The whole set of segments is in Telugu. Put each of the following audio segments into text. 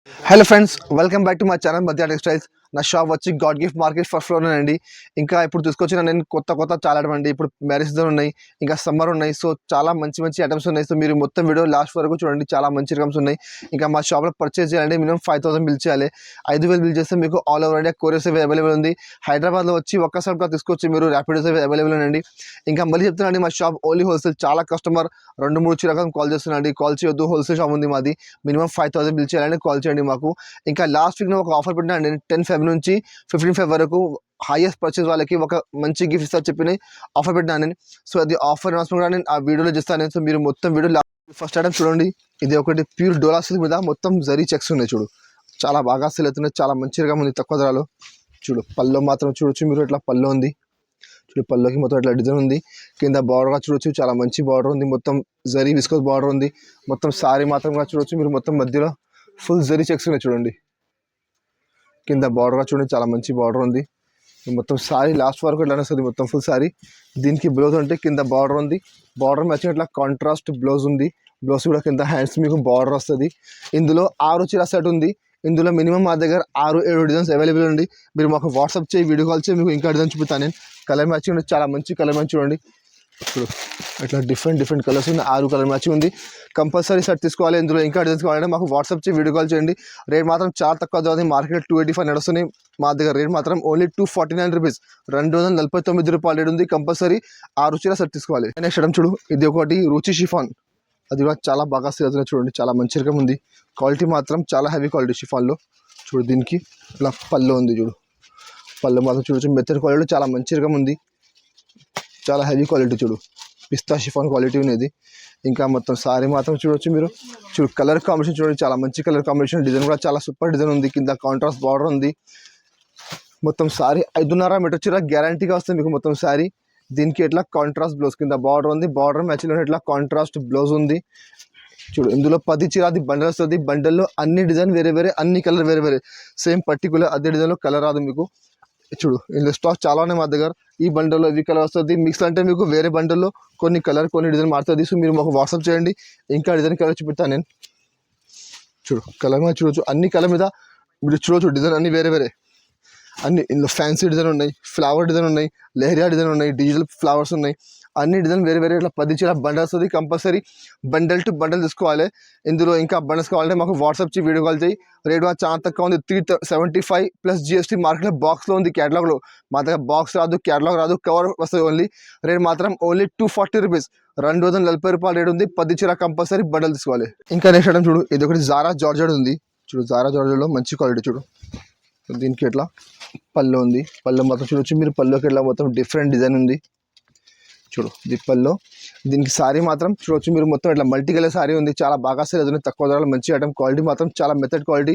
Hello friends, welcome back to my channel మధ్య టెక్స్టైల్స్. నా షాప్ వచ్చి God gift market first floor అండి. ఇంకా ఇప్పుడు తీసుకొచ్చిన నేను కొత్త చాలా ఐటమ్ అండి. ఇప్పుడు మ్యారేజ్ సీజన్ ఉన్నాయి, ఇంకా సమ్మర్ ఉన్నాయి. సో చాలా మంచి ఐటమ్స్ ఉన్నాయి. సో మీరు మొత్తం వీడియో లాస్ట్ వరకు చూడండి. చాలా మంచి ఐటమ్స్ ఉన్నాయి. ఇంకా మా షాప్లో పర్చేస్ చేయాలంటే మినిమం 5,000 బిల్ చేయాలి. 5,000 బిల్ చేస్తే మీకు all over India courier service available ఉంది. హైదరాబాద్లో వచ్చి ఒక్కసారిగా తీసుకొచ్చి మీరు ర్యాపిడో సర్వీస్ అవైలబుల్ అండి. ఇంకా మళ్ళీ చెప్తున్నాండి, మా షాప్ ఓన్లీ హోల్సేల్. చాలా కస్టమర్ 2-3 రకం కాల్ చేస్తున్నాండి. కాల్ చేయొద్దు, హోల్సేల్ షాప్ ఉంది మాది. మినిమం 5,000 బిల్ చేయాలని కాల్ చేయండి మాకు. ఇంకా లాస్ట్ వీక్ ఒక ఆఫర్ పెట్టినా, 10 ఫెబ్ నుంచి 15 ఫెబ్ వరకు హైయెస్ట్ పర్చేస్ వాళ్ళకి ఒక మంచి గిఫ్ట్ ఇస్తా చెప్పి ఆఫర్ పెట్టినాను నేను. సో అది ఆఫర్ అనౌన్స్మెంట్ కూడా నేను ఆ వీడియోలో చేస్తాను. సో మీరు మొత్తం వీడియో ఫస్ట్ ఐటమ్ చూడండి. ఇది ఒకటి ప్యూర్ డోలా సిల్క్ మీద మొత్తం జరీ చెక్స్ ఉన్నాయి. చూడు, చాలా బాగా సేల్ అవుతున్నాయి. చాలా మంచిగా ఉంది, తక్కువ ధరలో. చూడు, పల్లో మాత్రం చూడొచ్చు మీరు, ఇట్లా పల్లో ఉంది. చూడు, పల్లోకి మొత్తం ఇట్లా డిజైన్ ఉంది. కింద బార్డర్గా చూడొచ్చు, చాలా మంచి బార్డర్ ఉంది. మొత్తం జరీ విస్కోస్ బార్డర్ ఉంది. మొత్తం సారీ మాత్రం చూడొచ్చు మీరు, మొత్తం మధ్యలో ఫుల్ జరీ చెక్స్ ఉన్నాయి. చూడండి, కింద బార్డర్గా చూడండి, చాలా మంచి బార్డర్ ఉంది. మొత్తం సారీ లాస్ట్ వరకు ఇట్లా వస్తుంది, మొత్తం ఫుల్ సారీ. దీనికి బ్లౌజ్ అంటే కింద బార్డర్ ఉంది. బార్డర్ మ్యాచింగ్ ఇట్లా కాంట్రాస్ట్ బ్లౌజ్ ఉంది. బ్లౌజ్ కూడా కింద హ్యాండ్స్ మీకు బార్డర్ వస్తుంది. ఇందులో 6 చీర సెట్ ఉంది. ఇందులో మినిమం మా దగ్గర 6-7 డిజైన్స్ అవైలబుల్ ఉంది. మీరు మాకు వాట్సాప్ చేయి, వీడియో కాల్ చేయి, మీకు ఇంకా డిజైన్ చూపుతాను నేను. కలర్ మ్యాచింగ్ ఉంది, చాలా మంచి కలర్ మ్యాచింగ్ చూడండి. ఇప్పుడు ఇట్లా డిఫరెంట్ కలర్స్ ఉంది. 6 కలర్ మ్యాచింగ్ ఉంది. కంపల్సరీ సెట్ తీసుకోవాలి. ఇందులో ఇంకా డిజైన్స్ కావాలంటే మాకు వాట్సాప్ చేసి వీడియో కాల్ చేయండి. రేట్ మాత్రం చాలా తక్కువ అవుతుంది. మార్కెట్ 285 నడుస్తుంది. మా దగ్గర రేట్ మాత్రం ఓన్లీ 249 రూపీస్, 249 రూపాయలు రేట్ ఉంది. కంపల్సరీ 6 చీర సెట్ తీసుకోవాలి. నెక్స్ట్ ఐటమ్ చూడు, ఇది ఒకటి రుచి షిఫాన్. అది కూడా చాలా బాగా సేల్ అవుతుంది. చూడండి, చాలా మంచి రకం ఉంది. క్వాలిటీ మాత్రం చాలా హెవీ క్వాలిటీ షిఫాన్లో. చూడు, దీనికి ఇలా పళ్ళు ఉంది. చూడు, పళ్ళు మాత్రం చూడొచ్చు, మెత్తడ్ క్వాలిటీ చాలా మంచి రకం ఉంది. చాలా హెవీ క్వాలిటీ. చూడు, పిస్తా షిఫాన్ క్వాలిటీ ఉన్నది. ఇంకా మొత్తం సారీ మాత్రం చూడొచ్చు మీరు. చూడు, కలర్ కాంబినేషన్ చూడండి, చాలా మంచి కలర్ కాంబినేషన్. డిజైన్ కూడా చాలా సూపర్ డిజైన్ ఉంది. కింద కాంట్రాస్ట్ బార్డర్ ఉంది. మొత్తం సారీ 5.5 మీటర్ చీర గ్యారంటీగా వస్తుంది మీకు మొత్తం సారీ. దీనికి ఎట్లా కాంట్రాస్ట్ బ్లౌజ్, కింద బార్డర్ ఉంది. బార్డర్ మ్యాచ్లో ఎట్లా కాంట్రాస్ట్ బ్లౌజ్ ఉంది. చూడు, ఇందులో 10 చీర అది బండల్ వస్తుంది. బండల్లో అన్ని డిజైన్ వేరే, అన్ని కలర్ వేరే. సేమ్ పర్టికులర్ అదే డిజైన్లో కలర్ రాదు మీకు. చూడు, ఇందులో స్టాక్ చాలా ఉన్నాయి మా దగ్గర. ఈ బండల్లో ఇవి కలర్ వస్తుంది. మిక్స్ అంటే మీకు వేరే బండల్లో కొన్ని కలర్, కొన్ని డిజైన్ మారుతుంది. సో మీరు మాకు వాట్సాప్ చేయండి, ఇంకా డిజైన్ కలర్ చూపిస్తాను నేను. చూడు, కలర్ మీద చూడొచ్చు, అన్ని కలర్ మీద మీరు చూడొచ్చు. డిజైన్ అన్ని వేరే అన్ని. ఇందులో ఫ్యాన్సీ డిజైన్ ఉన్నాయి, ఫ్లవర్ డిజైన్ ఉన్నాయి, లెహరియా డిజైన్ ఉన్నాయి, డిజిటల్ ఫ్లవర్స్ ఉన్నాయి. అన్ని డిజైన్ వేరే ఇట్లా 10 చీర బండల్ వస్తుంది. కంపల్సరీ బండల్ టు బండల్ తీసుకోవాలి. ఇందులో ఇంకా బండల్స్ కావాలంటే మాకు వాట్సాప్ చేసి వీడియో కాల్ చేయి. రేట్ చాలా తక్కువ ఉంది, 375 ప్లస్ GST. మార్కెట్లో బాక్స్లో ఉంది, క్యాటలాగ్లో. మా దగ్గర బాక్స్ రాదు, క్యాటలాగ్ రాదు, కవర్ వస్తుంది ఓన్లీ. రేట్ మాత్రం ఓన్లీ 240 రూపీస్, 240 రూపాయలు రేట్ ఉంది. 10 చీర కంపల్సరీ బండల్ తీసుకోవాలి. ఇంకా నెక్స్ట్ ఐటమ్ చూడు, ఇది ఒకటి జారా జార్జెట్ ఉంది. చూడు, జారా జార్జెట్లో మంచి క్వాలిటీ. చూడు, దీనికి ఎట్లా పళ్ళు ఉంది. పళ్ళు మొత్తం చూడొచ్చు మీరు, పళ్ళుకి ఎట్లా మొత్తం డిఫరెంట్ డిజైన్ ఉంది. చూడు, దిప్పల్లో దీనికి సారీ మాత్రం చూడొచ్చు మీరు, మొత్తం ఇట్లా మల్టీ కలర్ సారీ ఉంది. చాలా బాగా సేల్ అవుతుంది, తక్కువ ధరలో మంచి ఐటమ్. క్వాలిటీ మాత్రం చాలా మెథడ్ క్వాలిటీ,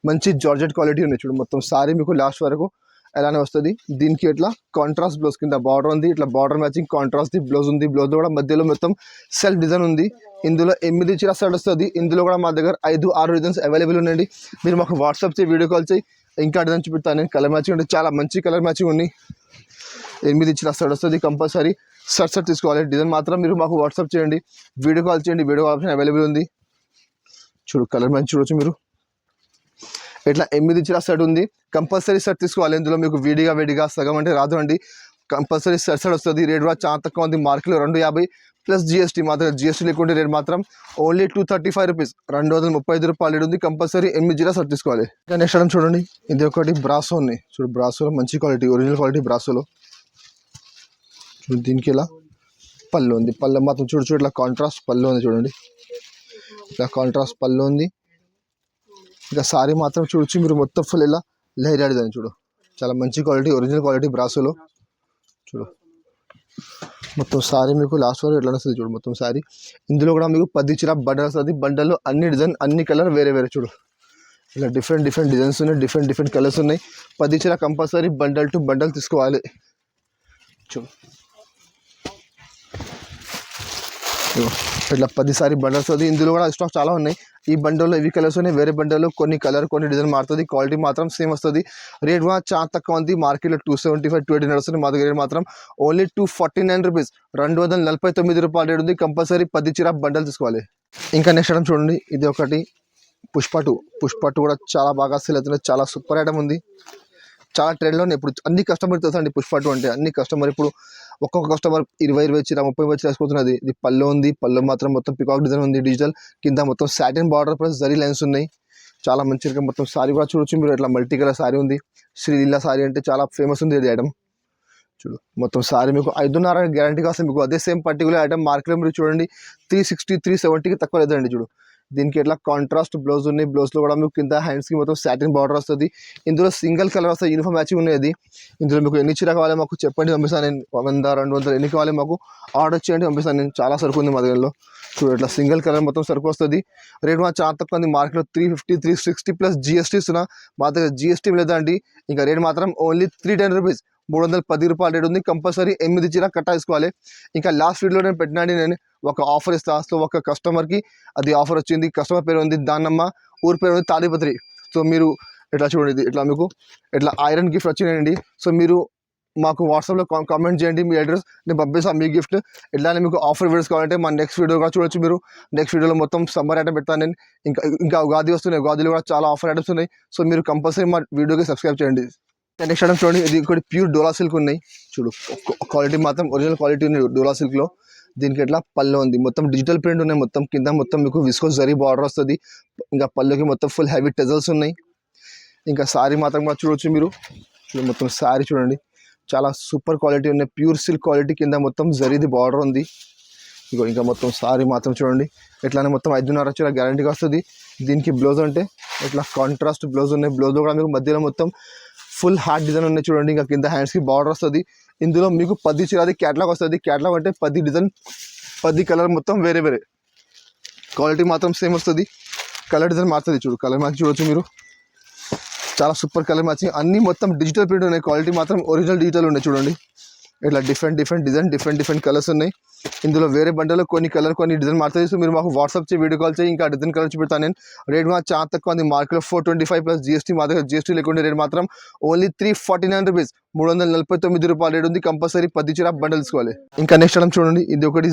మంచి జార్జెట్ క్వాలిటీ ఉంది. చూడు, మొత్తం సారీ మీకు లాస్ట్ వరకు ఎలానే వస్తుంది. దీనికి ఇట్లా కాంట్రాస్ట్ బ్లౌజ్, కింద బార్డర్ ఉంది. ఇట్లా బార్డర్ మ్యాచింగ్ కాంట్రాస్ట్ బ్లౌజ్ ఉంది. బ్లౌజ్ కూడా మధ్యలో మొత్తం సెల్ఫ్ డిజైన్ ఉంది. ఇందులో 8 చీర సెట్ వస్తుంది. ఇందులో కూడా మా దగ్గర 5-6 డిజైన్స్ అవైలబుల్ ఉన్నాయండి. మీరు మాకు వాట్సాప్ చేసి వీడియో కాల్ చేయి, ఇంకా డిజైన్ చూపిస్తాను నేను. కలర్ మ్యాచింగ్ అంటే చాలా మంచి కలర్ మ్యాచింగ్ ఉంది. 8 చీర సెట్ వస్తుంది. కంపల్సరీ సెట్ తీసుకోవాలి. డిజైన్ మాత్రం మీరు మాకు వాట్సాప్ చేయండి, వీడియో కాల్ చేయండి. వీడియో ఆప్షన్ అవైలబుల్ ఉంది. చూడు, కలర్ మ్యాచ్ చూడొచ్చు మీరు. ఇట్లా 8 చీర సెట్ ఉంది. కంపల్సరీ సెట్ తీసుకోవాలి. ఇందులో మీకు విడిగా సగం అంటే రాదు అండి. కంపల్సరీ సెట్ వస్తుంది. రేట్ కూడా చాలా తక్కువ ఉంది. మార్కెట్లో 250 ప్లస్ GST. మా దగ్గర GST లేకుంటే రేట్ మాత్రం ఓన్లీ 235 రూపీస్, 235 రూపాయలు రేట్ ఉంది. కంపల్సరీ 8 చీర సెట్ తీసుకోవాలి. ఇంకా నెక్స్ట్ ఐటమ్ చూడండి, ఇది ఒకటి బ్రాసో ఉంది. చూడు, బ్రాసోలో మంచి క్వాలిటీ, ఒరిజినల్ క్వాలిటీ బ్రాసోలో. చూడు, దీనికి ఇలా పళ్ళు ఉంది. పళ్ళు మాత్రం చూడొచ్చు, ఇట్లా కాంట్రాస్ట్ పళ్ళు ఉంది. చూడండి, ఇట్లా కాంట్రాస్ట్ పళ్ళు ఉంది. ఇంకా సారీ మాత్రం చూడొచ్చు మీరు, మొత్తం ఫుల్ ఇలా లెహరియా డిజైన్. చూడు, చాలా మంచి క్వాలిటీ, ఒరిజినల్ క్వాలిటీ బ్రాసోలో. చూడు, మొత్తం సారీ మీకు లాస్ట్ వరకు ఎట్లా వస్తుంది. చూడు, మొత్తం సారీ. ఇందులో కూడా మీకు 10 చీర బండల్ వస్తుంది. బండల్లో అన్ని డిజైన్, అన్ని కలర్ వేరే. చూడు, ఇలా డిఫరెంట్ డిజైన్స్ ఉన్నాయి, డిఫరెంట్ కలర్స్ ఉన్నాయి. 10 చీర కంపల్సరీ బండల్ టు బండల్ తీసుకోవాలి. చూడు, ఇట్లా 10 సారీ బండల్స్ వస్తుంది. ఇందులో కూడా స్టాక్ చాలా ఉన్నాయి. ఈ బండల్లో ఇవి కలర్స్ ఉన్నాయి, వేరే బండల్లో కొన్ని కలర్, కొన్ని డిజైన్ మారుతుంది. క్వాలిటీ మాత్రం సేమ్ వస్తుంది. రేట్ కూడా చాలా తక్కువ ఉంది. మార్కెట్లో 275, 280 నడుస్తుంది. మా దగ్గర మాత్రం ఓన్లీ 249 రూపీస్, 249 రూపాయలు రేట్ ఉంది. కంపల్సరీ 10 చీర బండల్ తీసుకోవాలి. ఇంకా నెక్స్ట్ ఐటమ్ చూడండి, ఇది ఒకటి పుష్ప 2 కూడా చాలా బాగా సేల్ అవుతుంది, చాలా సూపర్ ఐటమ్ ఉంది, చాలా ట్రెండ్లోనే ఇప్పుడు అన్ని కస్టమర్ తెలుసా అండి. పుష్ప 2 అంటే అన్ని కస్టమర్ ఇప్పుడు ఒక్కొక్క కస్టమర్ 20 చీర 30 చీర వేసుకుంటున్నది. ఇది పళ్ళు ఉంది, పళ్ళు మాత్రం మొత్తం పికాక్ డిజైన్ ఉంది, డిజిటల్ కింద మొత్తం satin border plus zari lines ఉన్నాయి, చాలా మంచిగా మొత్తం సారీ కూడా చూడొచ్చు మీరు. ఇట్లా మల్టీ కలర్ సారీ ఉంది, శ్రీలీలా సారీ అంటే చాలా ఫేమస్ ఉంది ఇది ఐటమ్. చూడు మొత్తం సారీ మీకు 5.5 గ్యారంటీగా వస్తుంది మీకు. అదే సేమ్ పర్టికులర్ ఐటమ్ మార్కెట్లో మీరు చూడండి 360 370కి తక్కువ లేదండి. చూడు దీనికి ఎట్లా కాంట్రాస్ట్ బ్లౌజ్ ఉన్నాయి, బ్లౌజ్లో కూడా మీకు కింద హ్యాండ్స్కి మొత్తం సాటిన్ బార్డర్ వస్తుంది. ఇందులో సింగిల్ కలర్ వస్తుంది, యూనిఫామ్ మ్యాచింగ్ ఉన్నది. ఇందులో మీకు ఎన్ని చీర కావాలి మాకు చెప్పండి, పంపిస్తాను నేను. 100 200 ఎన్ని కావాలి మాకు ఆర్డర్ చేయండి, పంపిస్తాను నేను. చాలా సరుకు ఉంది మా దగ్గరలో. చూడు ఇట్లా సింగిల్ కలర్ మొత్తం సరుకు వస్తుంది. రేట్ మా చాలా తక్కువ ఉంది మార్కెట్లో 350 360 ప్లస్ GST ఇస్తున్నా. మా దగ్గర GST లేదండి. ఇంకా రేట్ మాత్రం ఓన్లీ 310 రూపీస్, 310 రూపాయల రేట్ ఉంది. కంపల్సరీ 8 చీర కట్టా తీసుకోవాలి. ఇంకా లాస్ట్ వీడియోలో నేను పెట్టినండి, నేను ఒక ఆఫర్ ఇస్తా. సో ఒక కస్టమర్కి అది ఆఫర్ వచ్చింది. కస్టమర్ పేరు ఉంది దానమ్మ, ఊరి పేరు ఉంది తాడిపత్రి. సో మీరు ఇట్లా చూడండి, ఇట్లా మీకు ఇట్లా ఐరన్ గిఫ్ట్ వచ్చినాయండి. సో మీరు మాకు వాట్సాప్లో కామెంట్ చేయండి మీ అడ్రస్, నేను పంపిస్తాను మీ గిఫ్ట్. ఇట్లానే మీకు ఆఫర్ వీడియోస్ కావాలంటే మా నెక్స్ట్ వీడియో కూడా చూడొచ్చు మీరు. నెక్స్ట్ వీడియోలో మొత్తం సమ్మర్ ఐటమ్ పెడతాను నేను. ఇంకా ఉగాది వస్తున్నాయి, ఉగాదిలో కూడా చాలా ఆఫర్ ఐటమ్స్ ఉన్నాయి. సో మీరు కంపల్సరీ మా వీడియోకి సబ్స్క్రైబ్ చేయండి. నెక్స్ట్ ఐటమ్ చూడండి, ఇది ఒకటి ప్యూర్ డోలా సిల్క్ ఉన్నాయి. చూడు క్వాలిటీ మాత్రం ఒరిజినల్ క్వాలిటీ ఉంది డోలా సిల్క్లో. దీనికి ఎట్లా పళ్ళు ఉంది, మొత్తం డిజిటల్ ప్రింట్ ఉన్నాయి, మొత్తం కింద మొత్తం మీకు విస్కోస్ జరీ బార్డర్ వస్తుంది. ఇంకా పళ్ళుకి మొత్తం ఫుల్ హెవీ టెజల్స్ ఉన్నాయి. ఇంకా సారీ మాత్రం కూడా చూడొచ్చు మీరు. మొత్తం సారీ చూడండి, చాలా సూపర్ క్వాలిటీ ఉన్నాయి, ప్యూర్ సిల్క్ క్వాలిటీ. కింద మొత్తం జరీది బార్డర్ ఉంది. ఇంకా మొత్తం సారీ మాత్రం చూడండి, ఎట్లానే మొత్తం 5.5 చీర గ్యారంటీగా వస్తుంది. దీనికి బ్లౌజ్ అంటే ఇట్లా కాంట్రాస్ట్ బ్లౌజ్ ఉన్నాయి. బ్లౌజ్లో కూడా మీకు మధ్యలో మొత్తం ఫుల్ హార్ట్ డిజైన్ ఉన్నాయి చూడండి. ఇంకా కింద హ్యాండ్స్కి బార్డర్ వస్తుంది. ఇందులో మీకు 10 చీరది క్యాటలాగ్ వస్తుంది. క్యాటలాగ్ అంటే 10 డిజైన్ 10 కలర్ మొత్తం వేరే వేరే. క్వాలిటీ మాత్రం సేమ్ వస్తుంది, కలర్ డిజైన్ మారుతుంది. చూడు కలర్ మ్యాచ్ చూడొచ్చు మీరు, చాలా సూపర్ కలర్ మ్యాచింగ్. అన్ని మొత్తం డిజిటల్ ప్రింట్ ఉన్నాయి, క్వాలిటీ మాత్రం ఒరిజినల్ డిజిటల్ ఉన్నాయి చూడండి. ఇట్లా డిఫరెంట్ డిజైన్ డిఫరెంట్ కలర్స్ ఉన్నాయి. ఇందులో వేరే బండలో కొన్ని కలర్ కొన్ని డిజైన్ మారుతుంది. సో మీరు మాకు వాట్సాప్ చేసి వీడియో కాల్ చేయి, ఇంకా డిజైన్ కలర్ చూపెడతాను నేను. రేట్ మాత్రం చాలా తక్కువ ఉంది మార్కెట్లో 425 ప్లస్ GST. మా దగ్గర GST లేకుండా రేట్ మాత్రం ఓన్లీ 349 రూపీస్, 349 రూపాయల రేట్ ఉంది. కంపల్సరీ 10 చీర బండల్ తీసుకోవాలి. ఇంకా నెక్స్ట్ ఐటమ్ చూడండి, ఇది ఒకటి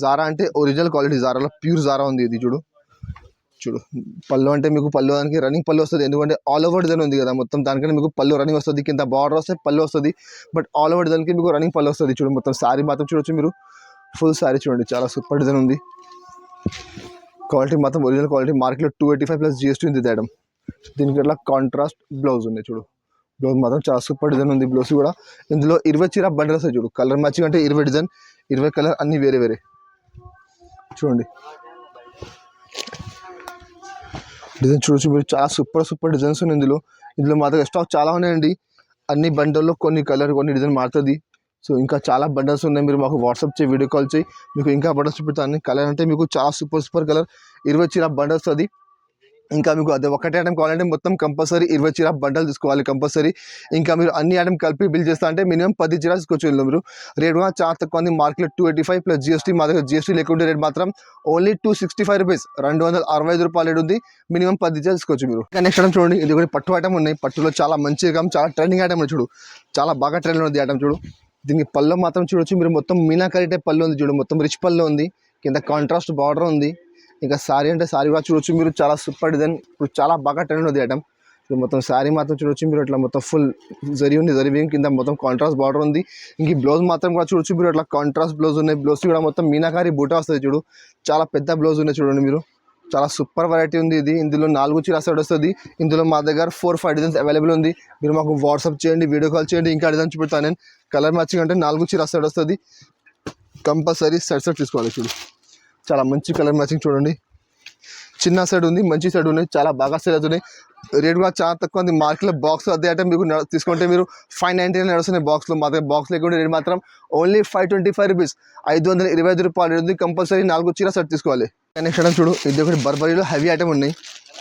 జారా అంటే ఒరిజినల్ క్వాలిటీ. జారాలో ప్యూర్ జారా ఉంది ఇది. చూడు పళ్ళు అంటే మీకు పళ్ళు దానికి రన్నింగ్ పళ్ళు వస్తుంది, ఎందుకంటే ఆల్ ఓవర్ డిజైన్ ఉంది కదా మొత్తం. దానికంటే మీకు పళ్ళు రన్నింగ్ వస్తుంది, కింద బార్డర్ వస్తే పళ్ళు వస్తుంది, బట్ ఆల్ ఓవర్ డిజైన్కి మీకు రన్నింగ్ పళ్ళు వస్తుంది. చూడు మొత్తం సారీ మాత్రం చూడొచ్చు మీరు, ఫుల్ సారీ చూడండి, చాలా సూపర్ డిజైన్ ఉంది. క్వాలిటీ మాత్రం ఒరిజినల్ క్వాలిటీ. మార్కెట్లో 285 ప్లస్ GST ఉంది తేడం. దీనికి ఇట్లా కాంట్రాస్ట్ బ్లౌజ్ ఉంది. చూడు బ్లౌజ్ మాత్రం చాలా సూపర్ డిజైన్ ఉంది. బ్లౌజ్ కూడా ఇందులో 20 చీర బండల్ వస్తాయి. చూడు కలర్ మ్యాచింగ్ అంటే 20 డిజైన్ 20 కలర్ అన్ని వేరే వేరే. చూడండి డిజైన్ చూడొచ్చు మీరు, చాలా సూపర్ డిజైన్స్ ఉన్నాయి ఇందులో మా దగ్గర స్టాక్ చాలా ఉన్నాయండి. అన్ని బండల్లో కొన్ని కలర్ కొన్ని డిజైన్ మారుతుంది. సో ఇంకా చాలా బండల్స్ ఉన్నాయి, మీరు మాకు వాట్సాప్ చేయి వీడియో కాల్ చేయి, మీకు ఇంకా బండల్స్ చూపిస్తాను. కలర్ అంటే మీకు చాలా సూపర్ కలర్ 20 చీర బండల్స్ అది. ఇంకా మీకు అదే ఒకటే ఐటమ్ కావాలంటే మొత్తం కంపల్సరీ 20 చీర బండల్ తీసుకోవాలి కంపల్సరీ. ఇంకా మీరు అన్ని ఐటమ్ కలిపి బిల్ చేస్తా అంటే మినిమం 10 చీర తీసుకోవచ్చు. మీరు రేట్ కూడా చాలా తక్కువ ఉంది మార్కెట్లో 285 ప్లస్ GST. మా దగ్గర GST లేకుంటే రేట్ మాత్రం ఓన్లీ 265 రూపీస్, 265 రూపాయల రేట్ ఉంది. మినిమం 10 చీర తీసుకోవచ్చు మీరు. ఇంకా నెక్స్ట్ ఐటమ్ చూడండి, ఇది కూడా పట్టు ఐటమ్ ఉన్నాయి. పట్టులో చాలా మంచి ఐటమ్, చాలా ట్రెండింగ్ ఐటమ్ ఉంది. చూడు చాలా బాగా ట్రెండ్ ఉంది ఐటమ్. చూడు దీనికి పళ్ళు మాత్రం చూడొచ్చు మీరు, మొత్తం మీనాకరీ టైప్ పళ్ళు ఉంది. చూడు మొత్తం రిచ్ పళ్ళు ఉంది, కింద కాంట్రాస్ట్ బార్డర్ ఉంది. ఇంకా సారీ అంటే సారీ కూడా చూడొచ్చు మీరు, చాలా సూపర్ డిజైన్. ఇప్పుడు చాలా బాగా ట్రెండ్ ఉంది ఐటమ్. మొత్తం సారీ మాత్రం చూడొచ్చు మీరు, ఇట్లా మొత్తం ఫుల్ జరీ ఉంది, జరీ కింద మొత్తం కాంట్రాస్ట్ బార్డర్ ఉంది. ఇంక బ్లౌజ్ మాత్రం కూడా చూడొచ్చు మీరు, ఇట్లా కాంట్రాస్ట్ బ్లౌజ్ ఉన్నాయి. బ్లౌజ్ కూడా మొత్తం మీనాకారి బూటా వస్తుంది. చూడు చాలా పెద్ద బ్లౌజ్ ఉన్నాయి చూడండి మీరు, చాలా సూపర్ వెరైటీ ఉంది ఇది. ఇందులో 4 చీర సెట్ వస్తుంది. ఇందులో మా దగ్గర 4-5 డిజైన్స్ అవైలబుల్ ఉంది. మీరు మాకు వాట్సాప్ చేయండి, వీడియో కాల్ చేయండి, ఇంకా డిజైన్ చూపెడతాను నేను. కలర్ మ్యాచింగ్ అంటే 4 చీర సెట్ వస్తుంది, కంపల్సరీ సెట్ తీసుకోవాలి. చూడు చాలా మంచి కలర్ మ్యాచింగ్ చూడండి, చిన్న సైడ్ ఉంది, మంచి సైడ్ ఉన్నాయి, చాలా బాగా సేల్ అవుతున్నాయి. రేట్ కూడా చాలా తక్కువ ఉంది మార్కెట్లో. బాక్స్ అదే ఐటమ్ మీకు తీసుకుంటే మీరు 599 నడుస్తున్నాయి బాక్స్లో. మా దగ్గర బాక్స్ లేకుండా రేట్ మాత్రం ఓన్లీ 525 రూపీస్, 525 రూపాయలు రేట్ ఉంది. కంపల్సరీ 4 చీర సెట్ తీసుకోవాలి. నెక్స్ట్ ఐటమ్ చూడు, ఇది ఒకటి బర్బరీలో హెవీ ఐటమ్ ఉన్నాయి.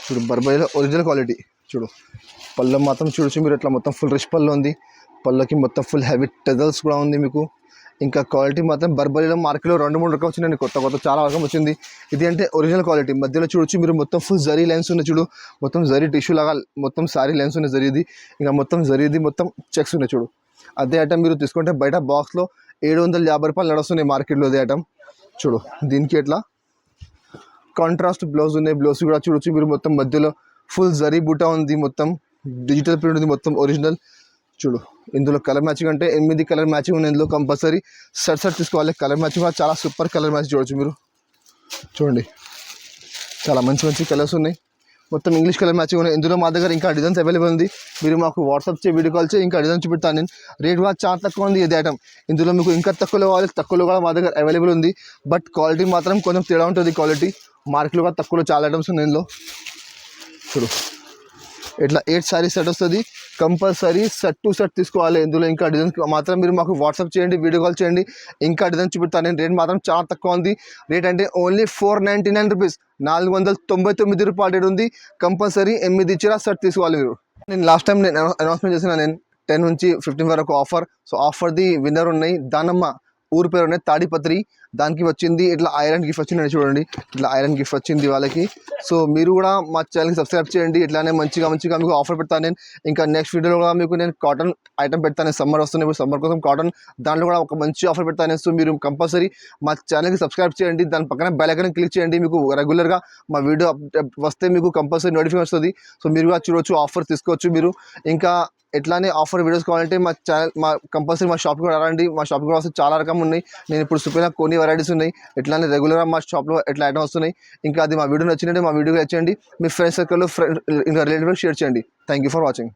చూడు బర్బరీలో ఒరిజినల్ క్వాలిటీ. చూడు పళ్ళు మాత్రం చూడొచ్చు మీరు, ఇట్లా మొత్తం ఫుల్ రిచ్ పళ్ళు ఉంది. పళ్ళకి మొత్తం ఫుల్ హెవీ టెజల్స్ కూడా ఉంది మీకు. ఇంకా క్వాలిటీ మాత్రం బర్బరీలో మార్కెట్లో 2-3 రకం వచ్చిందండి, కొత్త చాలా రకం వచ్చింది. ఇది అంటే ఒరిజినల్ క్వాలిటీ. మధ్యలో చూడొచ్చు మీరు, మొత్తం ఫుల్ జరీ లైన్స్ ఉన్నాయి. చూడు మొత్తం జరీ టిష్యూ లాగా మొత్తం సారీ లైన్స్ ఉన్నాయి జరీది. ఇంకా మొత్తం జరీది మొత్తం చెక్స్ ఉన్నాయి. చూడు అదే ఐటమ్ మీరు తీసుకుంటే బయట బాక్స్లో 750 రూపాయలు నడుస్తున్నాయి మార్కెట్లో అదే ఐటమ్. చూడు దీనికి ఎట్లా కాంట్రాస్ట్ బ్లౌజ్ ఉన్నాయి. బ్లౌజ్ కూడా చూడొచ్చు మీరు. మొత్తం మధ్యలో ఫుల్ జరీ బూటా ఉంది. మొత్తం డిజిటల్ ప్రింట్ ఉంది. మొత్తం ఒరిజినల్. చూడు ఇందులో కలర్ మ్యాచింగ్ అంటే 8 కలర్ మ్యాచింగ్ ఉన్నాయి. ఇందులో కంపల్సరీ సెట్ తీసుకోవాలి. కలర్ మ్యాచింగ్ కూడా చాలా సూపర్ కలర్ మ్యాచింగ్ చూడొచ్చు మీరు. చూడండి చాలా మంచి కలర్స్ ఉన్నాయి. మొత్తం ఇంగ్లీష్ కలర్ మ్యాచింగ్ ఉన్నాయి. ఇందులో మా దగ్గర ఇంకా డిజైన్స్ అవైలబుల్ ఉంది. మీరు మాకు వాట్సాప్ చేసి వీడియో కాల్ చేసి ఇంకా డిజైన్ చూపెడతాను నేను. రేట్ కూడా చాలా తక్కువ ఉంది ఇది ఐటమ్. ఇందులో మీకు ఇంకా తక్కువలో కావాలి, తక్కువలో కూడా మా దగ్గర అవైలబుల్ ఉంది. బట్ క్వాలిటీ మాత్రం కొంచెం తేడా ఉంటుంది. క్వాలిటీ మార్కెట్లో కూడా తక్కువలో చాలా ఐటమ్స్ ఉన్నాయి ఇందులో. చూడు ఇట్లా 8 సారీస్ సెట్ వస్తుంది. కంపల్సరీ సెట్ టు సెట్ తీసుకోవాలి. ఇందులో ఇంకా డిజైన్స్ మాత్రం మీరు మాకు వాట్సాప్ చేయండి, వీడియో కాల్ చేయండి, ఇంకా డిజైన్ చూపెడతాను నేను. రేట్ మాత్రం చాలా తక్కువ ఉంది. రేట్ అంటే ఓన్లీ 499 రూపీస్, 499 రూపాయలు రేట్ ఉంది. కంపల్సరీ 8 చీర సెట్ తీసుకోవాలి మీరు. నేను లాస్ట్ టైం నేను అనౌన్స్మెంట్ చేసిన నేను 10 నుంచి 15 వరకు ఆఫర్. సో ఆఫర్ది విన్నర్ ఉన్నాయి. దానమ్మ ఊరు పేరు ఉన్నాయి తాడిపత్రి. దానికి వచ్చింది ఇట్లా ఐరన్ గిఫ్ట్ వచ్చింది. చూడండి ఇట్లా ఐరన్ గిఫ్ట్ వచ్చింది వాళ్ళకి. సో మీరు కూడా మా ఛానల్కి సబ్స్క్రైబ్ చేయండి. ఇట్లానే మంచిగా మీకు ఆఫర్ పెడతాను నేను. ఇంకా నెక్స్ట్ వీడియోలో కూడా మీకు నేను కాటన్ ఐటమ్ పెడతాను. సమ్మర్ వస్తుంది, ఇప్పుడు సమ్మర్ కోసం కాటన్ దాంట్లో కూడా ఒక మంచి ఆఫర్ పెడతాను. సో మీరు కంపల్సరీ మా ఛానల్కి సబ్స్క్రైబ్ చేయండి. దాని పక్కన బెల్ ఐకాన్ క్లిక్ చేయండి. మీకు రెగ్యులర్గా మా వీడియో వస్తే మీకు కంపల్సరీ నోటిఫికేషన్ వస్తుంది. సో మీరు కూడా చూడవచ్చు, ఆఫర్ తీసుకోవచ్చు మీరు. ఇంకా ఎట్లానే ఆఫర్ వీడియోస్ కావాలంటే మా ఛానల్ కంపల్సరీ మా షాప్కి కూడా రండి. మా షాప్కి కూడా వస్తే చాలా రకం ఉన్నాయి. నేను ఇప్పుడు చూపిన కొన్ని వెరైటీస్ ఉన్నాయి. ఎట్లానే రెగ్యులర్గా మా షాప్లో ఎట్లా ఐటమ్ వస్తున్నాయి. ఇంకా అది మా వీడియో నచ్చినట్టే మా వీడియోకి వచ్చేయండి. మీ ఫ్రెండ్స్ సర్కిల్లో ఇంకా రిలేటివ్స్ షేర్ చేయండి. Thank you for watching.